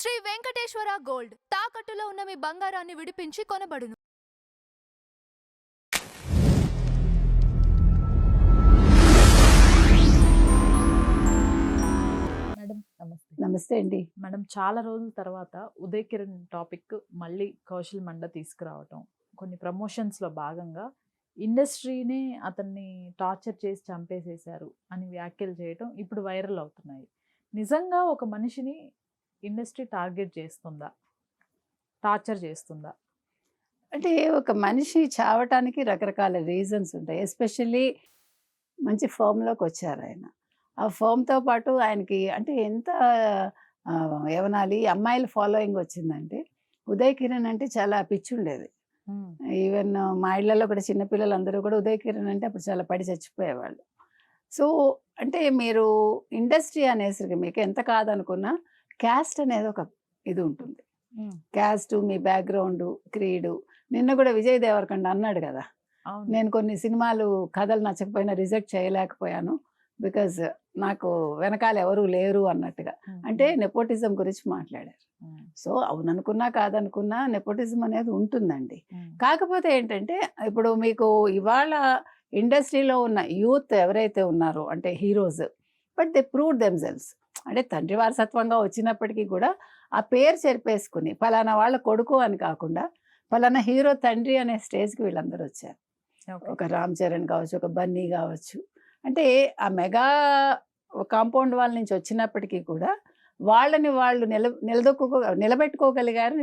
Shri Venkateswara gold తాకట్టులో ఉన్న మీ బంగారాన్ని విడిపించి కొనబడును. మేడం నమస్తే. నమస్తే అండి. మేడం చాలా రోజుల తర్వాత ఉదయ్ కిరణ్ టాపిక్ మళ్ళీ కౌశల్ మండ తీసుకురావటం, కొన్ని ప్రమోషన్స్లో భాగంగా ఇండస్ట్రీనే అతన్ని టార్చర్ చేసి చంపేసేశారు అని వ్యాఖ్యలు చేయటం ఇప్పుడు వైరల్ అవుతున్నాయి. నిజంగా ఒక మనిషిని ఇండస్ట్రీ టార్గెట్ చేస్తుందా, టార్చర్ చేస్తుందా? అంటే ఒక మనిషి చావటానికి రకరకాల రీజన్స్ ఉంటాయి. ఎస్పెషల్లీ మంచి ఫర్మ్‌లోకి వచ్చారు ఆయన. ఆ ఫర్మ్‌తో పాటు ఆయనకి అంటే ఎంత ఏమనాలి అమ్మాయిల ఫాలోయింగ్ వచ్చిందంటే, ఉదయ్ కిరణ్ అంటే చాలా పిచ్చుండేది. ఈవెన్ మా ఇళ్లలో కూడా చిన్న పిల్లలందరూ కూడా ఉదయ్ కిరణ్ అంటే అప్పుడు చాలా పడి చచ్చిపోయేవాళ్ళు. సో, అంటే మీరు ఇండస్ట్రీ అనేసరికి మీకు ఎంత కాదనుకున్నా క్యాస్ట్ అనేది ఒక ఇది ఉంటుంది. క్యాస్టు, మీ బ్యాక్‌గ్రౌండు, క్రీడు. నిన్న కూడా విజయ్ దేవరకొండ అన్నాడు కదా! అవును. నేను కొన్ని సినిమాలు కథలు నచ్చకపోయినా రిజెక్ట్ చేయలేకపోయాను. బికాజ్ నాకు వెనకాల ఎవరు లేరు అన్నట్టుగా. అంటే నెపోటిజం గురించి మాట్లాడారు. సో, అవుననుకున్నా కాదనుకున్నా నెపోటిజం అనేది ఉంటుందండి. కాకపోతే ఏంటంటే ఇప్పుడు మీకు ఇవాళ ఇండస్ట్రీలో ఉన్న యూత్ ఎవరైతే ఉన్నారో అంటే heroes, but they proved themselves. అంటే తండ్రి వారసత్వంగా వచ్చినప్పటికీ కూడా ఆ పేరు చెరిపేసుకుని పలానా వాళ్ళ కొడుకు అని కాకుండా పలానా హీరో తండ్రి అనే స్టేజ్‌కి వీళ్ళందరూ వచ్చారు. ఒక రామ్ చరణ్ కావచ్చు, ఒక బన్నీ కావచ్చు. అంటే ఆ మెగా కాంపౌండ్ వాళ్ళ నుంచి వచ్చినప్పటికీ కూడా వాళ్ళని వాళ్ళు నిలబెట్టుకోగలిగారు.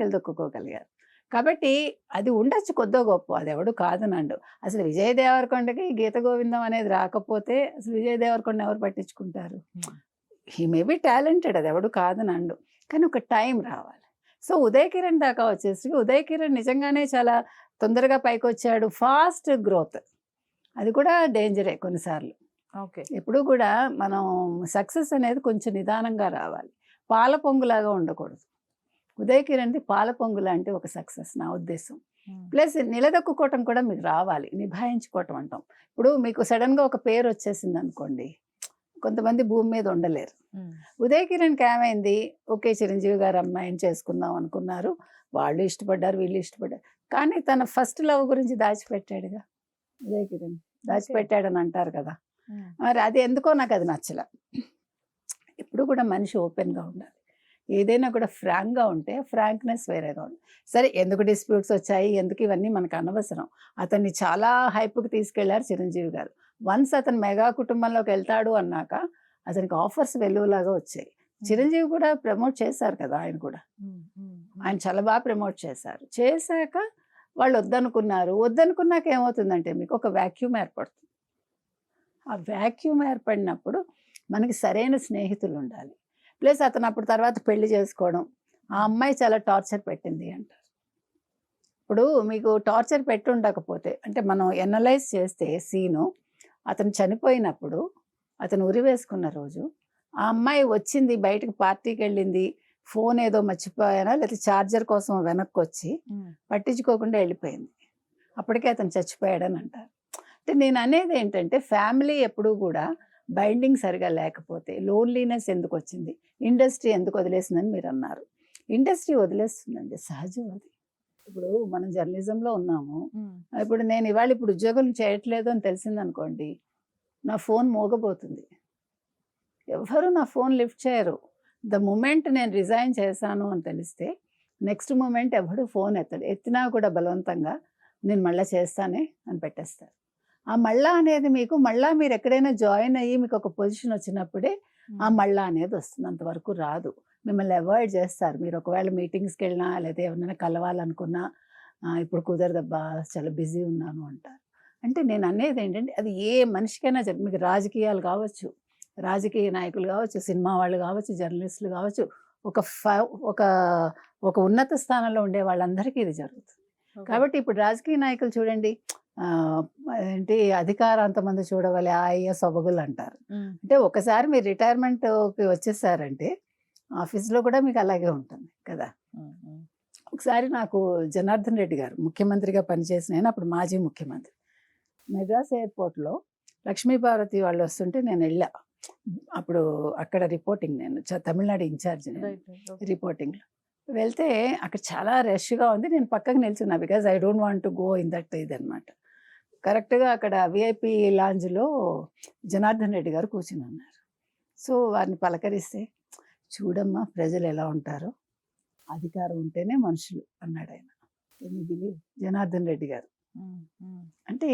కాబట్టి అది ఉండొచ్చు కొద్దో గొప్ప, అది ఎవడు కాదనండు. అసలు విజయ్ దేవరకొండకి గీత గోవిందం అనేది రాకపోతే అసలు విజయ్ దేవరకొండ ఎవరు పట్టించుకుంటారు? హీ మే బి టాలెంటెడ్, అది ఎవడు కాదనండు. కానీ ఒక టైం రావాలి. సో, ఉదయ్ కిరణ్ దాకా వచ్చేసరికి ఉదయ్ కిరణ్ నిజంగానే చాలా తొందరగా పైకొచ్చాడు. Fast growth. అది కూడా డేంజరే కొన్నిసార్లు. ఓకే. ఎప్పుడు కూడా మనం సక్సెస్ అనేది కొంచెం నిదానంగా రావాలి. పాల పొంగులాగా ఉండకూడదు. ఉదయ్ కిరణ్‌ది పాల పొంగు లాంటి ఒక సక్సెస్ నా ఉద్దేశం. ప్లస్ నిలదొక్కుకోవటం కూడా మీకు రావాలి. నిభాయించుకోవటం అంటాం. ఇప్పుడు మీకు సడన్‌గా ఒక పేరు వచ్చేసిందనుకోండి, కొంతమంది భూమి మీద ఉండలేరు. ఉదయ్ కిరణ్‌కి ఏమైంది? ఓకే, చిరంజీవి గారు అమ్మాయిని చేసుకుందాం అనుకున్నారు. వాళ్ళు ఇష్టపడ్డారు, వీళ్ళు ఇష్టపడ్డారు. కానీ తన ఫస్ట్ లవ్ గురించి దాచిపెట్టాడుగా ఉదయ్ కిరణ్. దాచిపెట్టాడని అంటారు కదా! మరి అది ఎందుకో నాకు అది నచ్చల. ఎప్పుడు కూడా మనిషి ఓపెన్‌గా ఉండాలి. ఏదైనా కూడా ఫ్రాంక్‌గా ఉంటే ఫ్రాంక్‌నెస్ వేరేగా ఉంది. సరే, ఎందుకు డిస్ప్యూట్స్ వచ్చాయి, ఎందుకు ఇవన్నీ మనకు అనవసరం. అతన్ని చాలా హైప్‌కి తీసుకెళ్లారు చిరంజీవి గారు. వన్స్ అతను మెగా కుటుంబంలోకి వెళ్తాడు అన్నాక అతనికి ఆఫర్స్ వెల్లువలాగా వచ్చాయి. చిరంజీవి కూడా ప్రమోట్ చేశారు కదా! ఆయన కూడా. ఆయన చాలా బాగా ప్రమోట్ చేశారు. చేశాక వాళ్ళు వద్దనుకున్నారు. వద్దనుకున్నాక ఏమవుతుందంటే మీకు ఒక వాక్యూమ్ ఏర్పడుతుంది. ఆ వాక్యూమ్ ఏర్పడినప్పుడు మనకి సరైన స్నేహితులు ఉండాలి. ప్లస్ అతను అప్పుడు తర్వాత పెళ్లి చేసుకోవడం, ఆ అమ్మాయి చాలా టార్చర్ పెట్టింది అంటారు. ఇప్పుడు మీకు టార్చర్ పెట్టి ఉండకపోతే అంటే మనం ఎనలైజ్ చేస్తే సీను, అతను చనిపోయినప్పుడు అతను ఉరి వేసుకున్న రోజు ఆ అమ్మాయి వచ్చింది, బయటకు పార్టీకి వెళ్ళింది, ఫోన్ ఏదో మర్చిపోయానా లేకపోతే ఛార్జర్ కోసం వెనక్కి వచ్చి పట్టించుకోకుండా వెళ్ళిపోయింది. అప్పటికే అతను చచ్చిపోయాడని అంటారు. అంటే నేను అనేది ఏంటంటే ఫ్యామిలీ ఎప్పుడూ కూడా బైండింగ్ సరిగా లేకపోతే లోన్లీనెస్ ఎందుకు వచ్చింది, ఇండస్ట్రీ ఎందుకు వదిలేసిందని మీరు అన్నారు. ఇండస్ట్రీ వదిలేస్తుందండి, సహజం అది. ఇప్పుడు మనం జర్నలిజంలో ఉన్నాము. ఇప్పుడు నేను ఇప్పుడు ఉద్యోగం చేయట్లేదు అని తెలిసిందనుకోండి, నా ఫోన్ మోగబోతుంది. ఎవరు నా ఫోన్ లిఫ్ట్ చేయరు. ద మూమెంట్ నేను రిజైన్ చేశాను అని తెలిస్తే నెక్స్ట్ మూమెంట్ ఎవడు ఫోన్ ఎత్తడు. ఎత్తినా కూడా బలవంతంగా నేను మళ్ళీ చేస్తానే అని పెట్టేస్తారు. ఆ మళ్ళా అనేది మీకు మళ్ళా మీరు ఎక్కడైనా జాయిన్ అయ్యి మీకు ఒక పొజిషన్ వచ్చినప్పుడే ఆ మళ్ళా అనేది వస్తుంది. అంతవరకు రాదు. మిమ్మల్ని అవాయిడ్ చేస్తారు. మీరు ఒకవేళ మీటింగ్స్కి వెళ్ళినా లేదా ఎవరైనా కలవాలనుకున్నా ఇప్పుడు కుదరదబ్బా, చాలా బిజీ ఉన్నాను అంటారు. అంటే నేను అనేది ఏంటంటే అది ఏ మనిషికైనా మీకు రాజకీయాలు కావచ్చు, రాజకీయ నాయకులు కావచ్చు, సినిమా వాళ్ళు కావచ్చు, జర్నలిస్టులు కావచ్చు, ఒక ఒక ఉన్నత స్థానంలో ఉండే వాళ్ళందరికీ ఇది జరుగుతుంది. కాబట్టి ఇప్పుడు రాజకీయ నాయకులు చూడండి, ఏంటి అధికారం అంతమంది చూడవాలి ఆయ సొబగులు అంటారు. అంటే ఒకసారి మీరు రిటైర్మెంట్కి వచ్చేసారంటే ఆఫీస్లో కూడా మీకు అలాగే ఉంటుంది కదా. ఒకసారి నాకు జనార్దన్ రెడ్డి గారు ముఖ్యమంత్రిగా పనిచేసిన ఆయన, అప్పుడు మాజీ ముఖ్యమంత్రి, మెడ్రాస్ ఎయిర్పోర్ట్లో లక్ష్మీపార్వతి వాళ్ళు వస్తుంటే నేను వెళ్ళా. అప్పుడు అక్కడ రిపోర్టింగ్ నేను తమిళనాడు ఇన్ఛార్జ్ రిపోర్టింగ్లో వెళ్తే అక్కడ చాలా రష్గా ఉంది. నేను పక్కకు నిల్చున్నా because I don't want to go in that ఇదనమాట. కరెక్ట్గా అక్కడ విఐపి లాంజ్లో జనార్దన్ రెడ్డి గారు కూర్చుని ఉన్నారు. సో వారిని పలకరిస్తే, చూడమ్మా ప్రజలు ఎలా ఉంటారో, అధికారం ఉంటేనే మనుషులు అన్నాడు ఆయన. జనార్దన్ రెడ్డి గారు. అంటే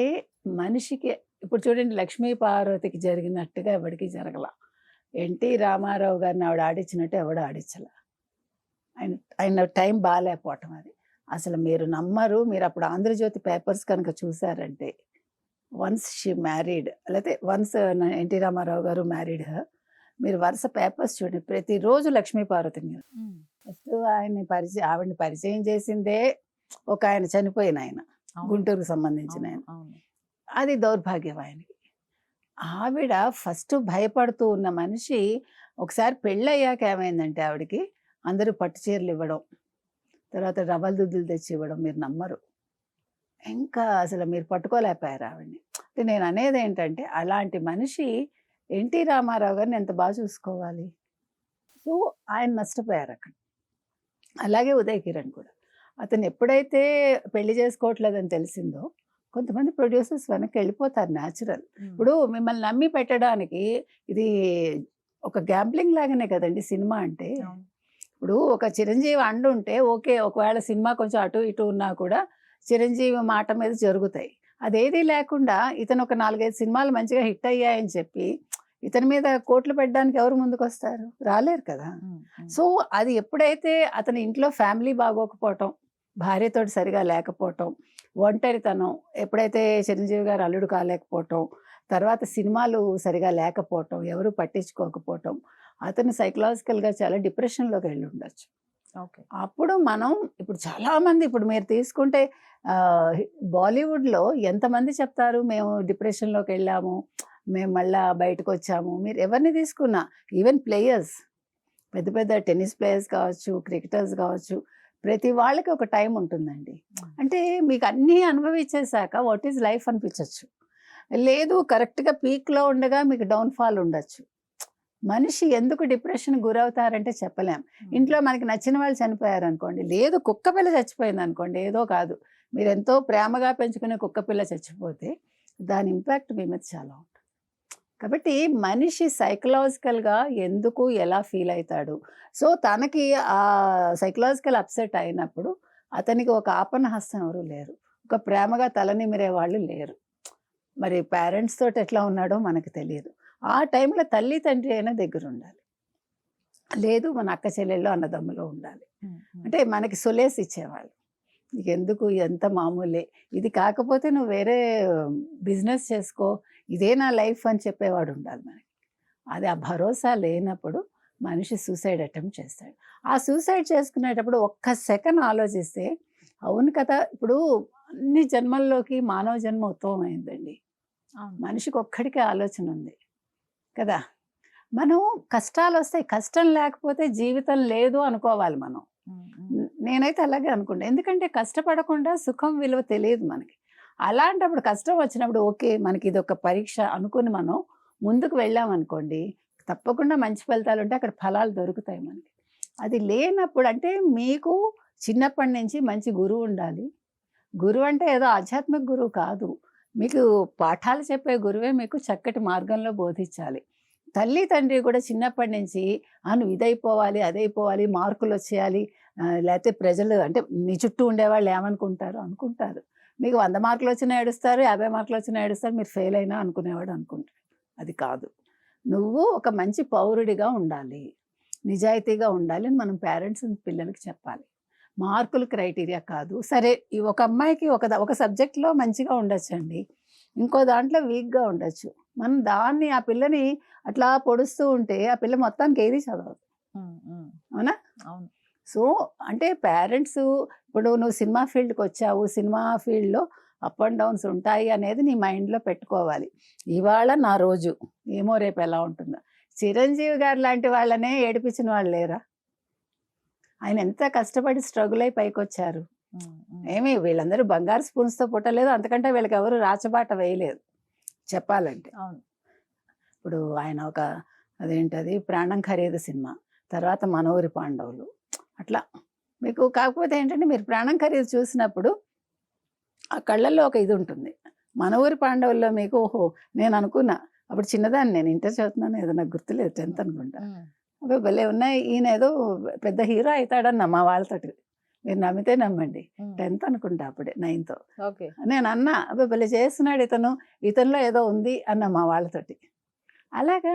మనిషికి ఇప్పుడు చూడండి, లక్ష్మీ పార్వతికి జరిగినట్టుగా ఎవరికి జరగల. ఎన్టీ రామారావు గారిని ఆవిడ ఆడించినట్టు ఎవడు ఆడించల. ఆయన టైం బాగాలేకపోవటం అది. అసలు మీరు నమ్మరు, మీరు అప్పుడు ఆంధ్రజ్యోతి పేపర్స్ కనుక చూసారంటే, వన్స్ షీ మ్యారీడ్, లేకపోతే వన్స్ ఎన్టీ రామారావు గారు మ్యారీడ్ హర్, మీరు వరుస పేపర్స్ చూడండి, ప్రతిరోజు లక్ష్మీ పార్వతి మీద. ఫస్ట్ ఆవిడని పరిచయం చేసిందే ఒక ఆయన చనిపోయిన ఆయన, గుంటూరుకు సంబంధించిన ఆయన. అది దౌర్భాగ్యం ఆయనకి. ఆవిడ ఫస్ట్ భయపడుతూ ఉన్న మనిషి ఒకసారి పెళ్ళయ్యాక ఏమైందంటే ఆవిడకి అందరూ పట్టు చీరలు ఇవ్వడం, తర్వాత రవ్వల దుద్దులు తెచ్చి ఇవ్వడం, మీరు నమ్మరు. ఇంకా అసలు మీరు పట్టుకోలేకపోయారు ఆవిడని. అంటే నేను అనేది ఏంటంటే, అలాంటి మనిషి ఎన్టీ రామారావు గారిని ఎంత బాగా చూసుకోవాలి. సో ఆయన నష్టపోయారు అక్కడ. అలాగే ఉదయ్ కిరణ్ కూడా. అతను ఎప్పుడైతే పెళ్లి చేసుకోవట్లేదని తెలిసిందో, కొంతమంది ప్రొడ్యూసర్స్ వెనక్కి వెళ్ళిపోతారు న్యాచురల్. ఇప్పుడు మిమ్మల్ని నమ్మి పెట్టడానికి ఇది ఒక గ్యాంబ్లింగ్ లాగానే కదండి సినిమా అంటే. ఇప్పుడు ఒక చిరంజీవి అండుంటే ఓకే, ఒకవేళ సినిమా కొంచెం అటు ఇటు ఉన్నా కూడా చిరంజీవి మాట మీద జరుగుతాయి. అదేది లేకుండా ఇతను ఒక 4-5 సినిమాలు మంచిగా హిట్ అయ్యాయని చెప్పి ఇతని మీద కోట్లు పెట్టడానికి ఎవరు ముందుకు వస్తారు? రాలేరు కదా. సో అది ఎప్పుడైతే అతని ఇంట్లో ఫ్యామిలీ బాగోకపోవటం, భార్యతోటి సరిగా లేకపోవటం, ఒంటరితనం, ఎప్పుడైతే చిరంజీవి గారు అల్లుడు కాలేకపోవటం, తర్వాత సినిమాలు సరిగా లేకపోవటం, ఎవరు పట్టించుకోకపోవటం, అతను సైకలాజికల్గా చాలా డిప్రెషన్లోకి వెళ్ళి ఉండొచ్చు. ఓకే. అప్పుడు మనం ఇప్పుడు చాలామంది, ఇప్పుడు మీరు తీసుకుంటే బాలీవుడ్లో ఎంతమంది చెప్తారు, మేము డిప్రెషన్లోకి వెళ్ళాము, మేము మళ్ళా బయటకు వచ్చాము. మీరు ఎవరిని తీసుకున్నా, ఈవెన్ ప్లేయర్స్, పెద్ద పెద్ద టెన్నిస్ ప్లేయర్స్ కావచ్చు, క్రికెటర్స్ కావచ్చు, ప్రతి వాళ్ళకి ఒక టైం ఉంటుందండి. అంటే మీకు అన్నీ అనుభవించేశాక వాట్ ఈజ్ లైఫ్ అనిపించవచ్చు. లేదు, కరెక్ట్గా పీక్లో ఉండగా మీకు డౌన్ఫాల్ ఉండొచ్చు. మనిషి ఎందుకు డిప్రెషన్ గురవుతారంటే చెప్పలేం. ఇంట్లో మనకి నచ్చిన వాళ్ళు చనిపోయారు అనుకోండి, లేదు కుక్క పిల్ల చచ్చిపోయింది అనుకోండి, ఏదో కాదు, మీరు ఎంతో ప్రేమగా పెంచుకునే కుక్క పిల్ల చచ్చిపోతే దాని ఇంపాక్ట్ మీ మీద చాలా ఉంటుంది. కాబట్టి మనిషి సైకలాజికల్గా ఎందుకు ఎలా ఫీల్ అవుతాడు. సో తనకి ఆ సైకలాజికల్ అప్సెట్ అయినప్పుడు అతనికి ఒక ఆపన్న హస్తం ఎవరు లేరు, ఒక ప్రేమగా తలనిమిరే వాళ్ళు లేరు. మరి పేరెంట్స్ తోటి ఎట్లా ఉన్నాడో మనకు తెలియదు. ఆ టైంలో తల్లి తండ్రి అయినా దగ్గర ఉండాలి, లేదు మన అక్క చెల్లెళ్ళు అన్నదమ్ములో ఉండాలి. అంటే మనకి సొలేస్ ఇచ్చేవాళ్ళు, నీకు ఎందుకు ఎంత మామూలే, ఇది కాకపోతే నువ్వు వేరే బిజినెస్ చేసుకో, ఇదే నా లైఫ్ అని చెప్పేవాడు ఉండాలి మనకి. అది ఆ భరోసా లేనప్పుడు మనిషి సూసైడ్ అటెంప్ట్ చేస్తాడు. ఆ సూసైడ్ చేసుకునేటప్పుడు ఒక్క సెకండ్ ఆలోచిస్తే, అవును కదా, ఇప్పుడు అన్ని జన్మల్లోకి మానవ జన్మ ఉత్తమమైందండి. మనిషికి ఒక్కడికే ఆలోచన ఉంది కదా. మనం కష్టాలు వస్తాయి, కష్టం లేకపోతే జీవితం లేదు అనుకోవాలి మనం. నేనైతే అలాగే అనుకుంటా. ఎందుకంటే కష్టపడకుండా సుఖం విలువ తెలియదు మనకి. అలాంటప్పుడు కష్టం వచ్చినప్పుడు ఓకే, మనకి ఇది ఒక పరీక్ష అనుకుని మనం ముందుకు వెళ్ళామనుకోండి, తప్పకుండా మంచి ఫలితాలు ఉంటే అక్కడ ఫలాలు దొరుకుతాయి మనకి. అది లేనప్పుడు, అంటే మీకు చిన్నప్పటి నుంచి మంచి గురువు ఉండాలి. గురువు అంటే ఏదో ఆధ్యాత్మిక గురువు కాదు, మీకు పాఠాలు చెప్పే గురువే మీకు చక్కటి మార్గంలో బోధించాలి. తల్లి తండ్రి కూడా చిన్నప్పటి నుంచి నువ్వు ఇదైపోవాలి, అదైపోవాలి, మార్కులు వచ్చేయాలి, లేకపోతే ప్రజలు అంటే నీ చుట్టూ ఉండేవాళ్ళు ఏమనుకుంటారు అనుకుంటారు. మీకు 100 మార్కులు వచ్చినా ఏడుస్తారు, 50 మార్కులు వచ్చినా ఏడుస్తారు, మీరు ఫెయిల్ అయినా అనుకునేవాడు అనుకుంటారు. అది కాదు, నువ్వు ఒక మంచి పౌరుడిగా ఉండాలి, నిజాయితీగా ఉండాలి అని మనం పేరెంట్స్ పిల్లలకి చెప్పాలి. మార్కులు క్రైటీరియా కాదు. సరే, ఈ ఒక అమ్మాయికి ఒక సబ్జెక్ట్లో మంచిగా ఉండొచ్చండి, ఇంకో దాంట్లో వీక్గా ఉండొచ్చు. మనం దాన్ని ఆ పిల్లని అట్లా పొడుస్తూ ఉంటే ఆ పిల్ల మొత్తానికి ఏది చదవదు. అవునా? అవును. సో అంటే పేరెంట్స్, ఇప్పుడు నువ్వు సినిమా ఫీల్డ్కి వచ్చావు, సినిమా ఫీల్డ్లో అప్ అండ్ డౌన్స్ ఉంటాయి అనేది నీ మైండ్లో పెట్టుకోవాలి. ఇవాళ నా రోజు, ఏమో రేపు ఎలా ఉంటుందో. చిరంజీవి గారు లాంటి వాళ్ళనే ఏడిపించిన వాళ్ళు లేరా? ఆయన ఎంత కష్టపడి స్ట్రగుల్ అయి పైకి వచ్చారు. ఏమి వీళ్ళందరూ బంగారు స్పూన్స్తో పుట్టలేదు, అంతకంటే వీళ్ళకి ఎవరు రాచబాట వేయలేదు చెప్పాలంటే. అవును. ఇప్పుడు ఆయన ఒక అదేంటది ప్రాణం ఖరీదు సినిమా, తర్వాత మనోరి పాండవులు, అట్లా మీకు. కాకపోతే ఏంటంటే మీరు ప్రాణం ఖరీదు చూసినప్పుడు ఆ కళ్ళల్లో ఒక ఇది ఉంటుంది. మన ఊరి పాండవుల్లో మీకు ఓహో నేను అనుకున్నా, అప్పుడు చిన్నదాన్ని, నేను ఇంటర్ చదువుతున్నాను, ఏదో నాకు గుర్తులేదు, 10th అనుకుంటా. అవి భలే ఉన్నాయి, ఈయన ఏదో పెద్ద హీరో అవుతాడన్న మా వాళ్ళతోటి. మీరు నమ్మితే నమ్మండి, 10th అనుకుంటా అప్పుడే, 9th. ఓకే. నేను అన్నా అబ్బాయి భలే చేస్తున్నాడు ఇతనిలో ఏదో ఉంది అన్న మా వాళ్ళతోటి. అలాగా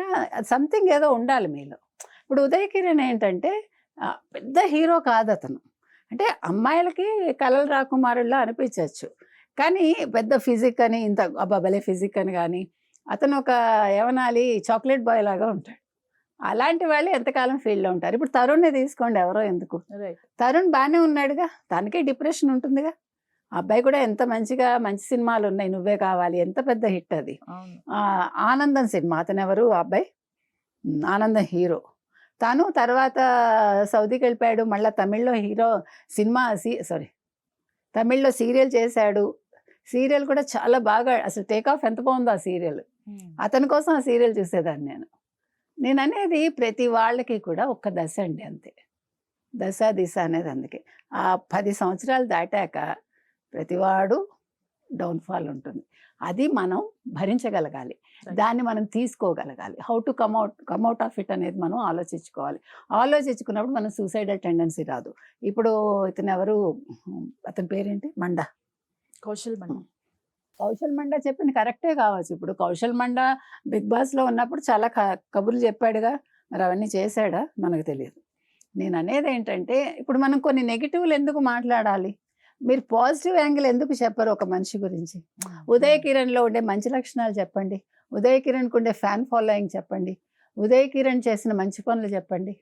సంథింగ్ ఏదో ఉండాలి మీలో. ఇప్పుడు ఉదయ్ కిరణ్ ఏంటంటే పెద్ద హీరో కాదు అతను. అంటే అమ్మాయిలకి కలల రాకుమారుల్లో అనిపించవచ్చు, కానీ పెద్ద ఫిజిక్ అని, ఇంత అబ్బా భలే ఫిజిక్ అని కానీ, అతను ఒక ఏమనాలి చాక్లెట్ బాయ్ లాగా ఉంటాడు. అలాంటి వాళ్ళు ఎంతకాలం ఫీల్డ్లో ఉంటారు. ఇప్పుడు తరుణ్ని తీసుకోండి, ఎవరో ఎందుకు, రైట్. తరుణ్ బాగానే ఉన్నాడుగా, తనకే డిప్రెషన్ ఉంటుందిగా. ఆ అబ్బాయి కూడా ఎంత మంచిగా మంచి సినిమాలు ఉన్నాయి, నువ్వే కావాలి, ఎంత పెద్ద హిట్ అది. అవును. ఆనందం సినిమా, అతను ఎవరు ఆ అబ్బాయి, ఆనందం హీరో. తను తర్వాత సౌదీకి వెళ్ళిపోయాడు, మళ్ళీ తమిళ్లో హీరో సినిమా తమిళ్లో సీరియల్ చేశాడు. సీరియల్ కూడా చాలా బాగా, అసలు టేక్ ఆఫ్ ఎంత బాగుందో ఆ సీరియల్. అతని కోసం ఆ సీరియల్ చూసేదాన్ని నేను అనేది ప్రతి వాళ్ళకి కూడా ఒక్క దశ అండి, అంతే. దశ దిశ అనేది. అందుకే ఆ 10 సంవత్సరాలు దాటాక ప్రతివాడు డౌన్ఫాల్ ఉంటుంది. అది మనం భరించగలగాలి, దాన్ని మనం తీసుకోగలగాలి. How to come out of it అనేది మనం ఆలోచించుకోవాలి. ఆలోచించుకున్నప్పుడు మనం సూసైడల్ టెండెన్సీ రాదు. ఇప్పుడు ఇతను ఎవరు, అతని పేరేంటి, మండా, కౌశల్ మండ. కౌశల్ మండా చెప్పింది కరెక్టే కావచ్చు. ఇప్పుడు కౌశల్ మండా బిగ్ బాస్లో ఉన్నప్పుడు చాలా కబుర్లు చెప్పాడుగా, మరి అవన్నీ చేశాడా మనకు తెలియదు. నేను అనేది ఏంటంటే ఇప్పుడు మనం కొన్ని నెగిటివ్లు ఎందుకు మాట్లాడాలి, మీరు పాజిటివ్ యాంగిల్ ఎందుకు చెప్పరు ఒక మనిషి గురించి. ఉదయ్ కిరణ్లో ఉండే మంచి లక్షణాలు చెప్పండి, ఉదయ్ కిరణ్కి ఉండే ఫ్యాన్ ఫాలోయింగ్ చెప్పండి, ఉదయ్ కిరణ్ చేసిన మంచి పనులు చెప్పండి.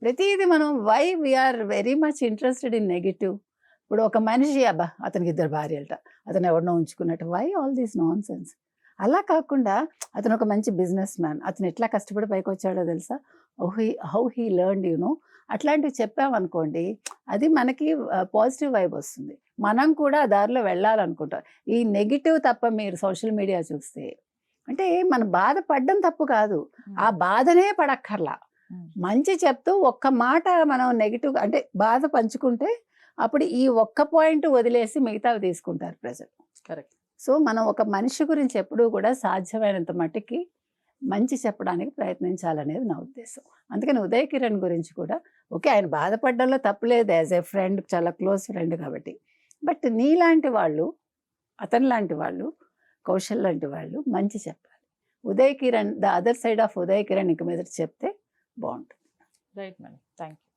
ప్రతిదీ మనం why we are very much interested in negative. ఇప్పుడు ఒక మనిషి అబ్బా అతనికి 2 భార్యలట, అతను ఎవరినో ఉంచుకున్నట్టు, why all these nonsense. అలా కాకుండా అతను ఒక మంచి బిజినెస్ మ్యాన్, అతను ఎట్లా కష్టపడి పైకి వచ్చాడో తెలుసా, హౌ హీ లెర్న్డ్ అట్లాంటివి చెప్పామనుకోండి, అది మనకి పాజిటివ్ వైబ్ వస్తుంది. మనం కూడా దారిలో వెళ్ళాలనుకుంటాం. ఈ నెగిటివ్ తప్ప మీరు సోషల్ మీడియా చూస్తే, అంటే మనం బాధపడడం తప్పు కాదు, ఆ బాధనే పడక్కర్లా. మంచి చెప్తూ ఒక్క మాట మనం నెగిటివ్ అంటే బాధ పంచుకుంటే అప్పుడు ఈ ఒక్క పాయింట్ వదిలేసి మిగతావి తీసుకుంటారు ప్రజలు. కరెక్ట్. సో మనం ఒక మనిషి గురించి ఎప్పుడూ కూడా సాధ్యమైనంత మట్టుకి మంచి చెప్పడానికి ప్రయత్నించాలనేది నా ఉద్దేశం. అందుకని ఉదయ్ కిరణ్ గురించి కూడా ఓకే, ఆయన బాధపడడంలో తప్పులేదు, యాజ్ ఏ ఫ్రెండ్, చాలా క్లోజ్ ఫ్రెండ్ కాబట్టి. బట్ నీలాంటి వాళ్ళు, అతని లాంటి వాళ్ళు, కౌశల్ లాంటి వాళ్ళు మంచి చెప్పాలి. Uday Kiran, the other side of Uday Kiran ఇంక మీద చెప్తే బాగుంటుంది. Right madam, thank you.